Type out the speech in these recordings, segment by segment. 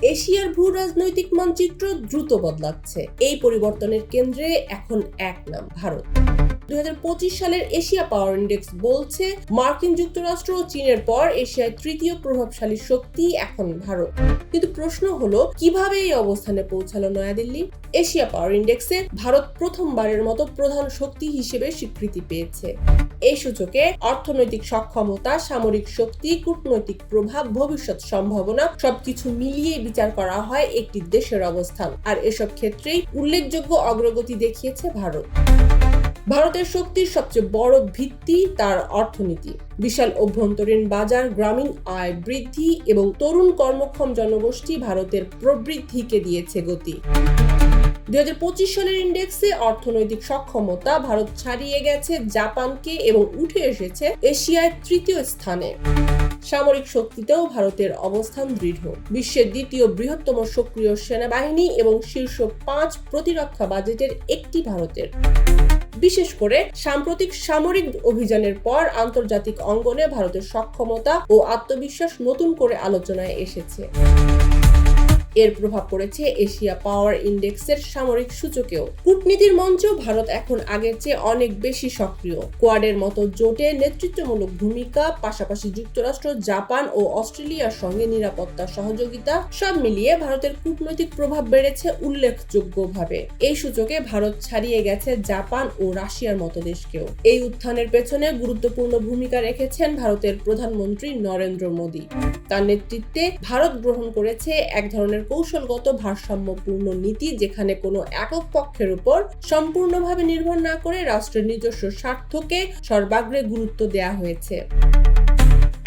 এশিয়ার ভূ রাজনৈতিক মানচিত্র দ্রুত বদলাচ্ছে। এই পরিবর্তনের কেন্দ্রে এখন এক নাম, ভারত। 2025 সালের এশিয়া পাওয়ার ইন্ডেক্স বলছে মার্কিন যুক্তরাষ্ট্র ও চীনের পর এশিয়ায় তৃতীয় প্রভাবশালী শক্তি এখন ভারত। কিন্তু প্রশ্ন হলো, কিভাবে এই অবস্থানে পৌঁছালো নয়াদিল্লি? এশিয়া পাওয়ার ইন্ডেক্সে ভারত প্রথমবারের মতো প্রধান শক্তি হিসেবে স্বীকৃতি পেয়েছে। এই সূচকে অর্থনৈতিক সক্ষমতা, সামরিক শক্তি, কূটনৈতিক প্রভাব, ভবিষ্যৎ সম্ভাবনা সবকিছু মিলিয়ে বিচার করা হয় একটি দেশের অবস্থান। আর এসব ক্ষেত্রেই উল্লেখযোগ্য অগ্রগতি দেখিয়েছে ভারত। ভারতের শক্তির সবচেয়ে বড় ভিত্তি তার অর্থনীতি। বিশাল অভ্যন্তরীণ বাজার, গ্রামীণ আয় বৃদ্ধি এবং তরুণ কর্মক্ষম জনগোষ্ঠী ভারতের প্রবৃদ্ধিকে দিয়েছে গতি। 2025 সালের ইন্ডেক্সে অর্থনৈতিক সক্ষমতা ভারত ছাড়িয়ে গেছে জাপানকে এবং উঠে এসেছে এশিয়ায় তৃতীয় স্থানে। সামরিক শক্তিতেও ভারতের অবস্থান দৃঢ়। বিশ্বের দ্বিতীয় বৃহত্তম সক্রিয় সেনাবাহিনী এবং শীর্ষ 5 প্রতিরক্ষা বাজেটের একটি ভারতের। বিশেষ করে সাম্প্রতিক সামরিক অভিযানের পর আন্তর্জাতিক অঙ্গনে ভারতের সক্ষমতা ও আত্মবিশ্বাস নতুন করে আলোচনায় এসেছে। এর প্রভাব পড়েছে এশিয়া পাওয়ার ইন্ডেক্সের সামরিক সূচকেও। কূটনীতির মঞ্চেও ভারত এখন আগের চেয়ে অনেক বেশি সক্রিয়। কোয়াডের মতো জোটে নেতৃত্বমূলক ভূমিকা, পাশাপাশি যুক্তরাষ্ট্র, জাপান ও অস্ট্রেলিয়ার সঙ্গে নিরাপত্তা সহযোগিতা, সব মিলিয়ে ভারতের কূটনৈতিক প্রভাব বেড়েছে উল্লেখযোগ্যভাবে। এই সূচকে ভারত ছাড়িয়ে গেছে জাপান ও রাশিয়ার মতো দেশকেও। এই উত্থানের পেছনে গুরুত্বপূর্ণ ভূমিকা রেখেছেন ভারতের প্রধানমন্ত্রী নরেন্দ্র মোদী। তার নেতৃত্বে ভারত গ্রহণ করেছে এক ধরনের কৌশলগত ভারসাম্যপূর্ণ নীতি, যেখানে কোনো একক পক্ষের উপর সম্পূর্ণভাবে নির্ভর না করে রাষ্ট্রের নিজস্ব স্বার্থকে সর্বাগ্রে গুরুত্ব দেওয়া হয়েছে।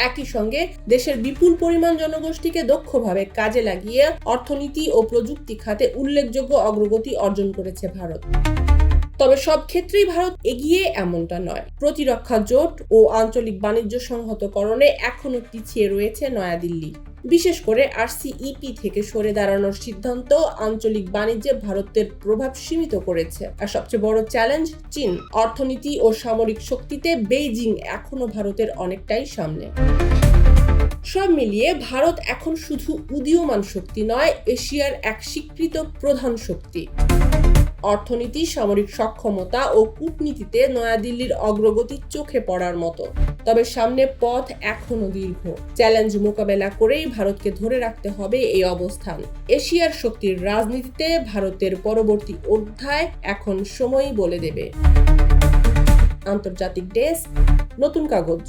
একই সঙ্গে দেশের বিপুল পরিমাণ জনগোষ্ঠীকে দক্ষভাবে কাজে লাগিয়ে অর্থনীতি ও প্রযুক্তি খাতে উল্লেখযোগ্য অগ্রগতি অর্জন করেছে ভারত। তবে সব ক্ষেত্রেই ভারত এগিয়ে এমনটা নয়। প্রতিরক্ষা জোট ও আঞ্চলিক বাণিজ্য সংহতকরণে এখনো পিছিয়ে রয়েছে নয়াদিল্লি। বিশেষ করে RCEP থেকে সরে দাঁড়ানোর সিদ্ধান্ত আঞ্চলিক বাণিজ্যে ভারতের প্রভাব সীমিত করেছে। আর সবচেয়ে বড় চ্যালেঞ্জ চীন। অর্থনীতি ও সামরিক শক্তিতে বেইজিং এখনো ভারতের অনেকটাই সামনে। সব মিলিয়ে ভারত এখন শুধু উদীয়মান শক্তি নয়, এশিয়ার এক স্বীকৃত প্রধান শক্তি। অর্থনীতি, সামরিক সক্ষমতা ও কূটনীতিতে নয়াদিল্লির অগ্রগতি চোখে পড়ার মতো। তবে সামনে পথ এখনো দীর্ঘ। চ্যালেঞ্জ মোকাবেলা করেই ভারতকে ধরে রাখতে হবে এই অবস্থান। এশিয়ার শক্তির রাজনীতিতে ভারতের পরবর্তী অধ্যায় এখন সময়ই বলে দেবে। আন্তর্জাতিক ডেস্ক, নতুন কাগজ।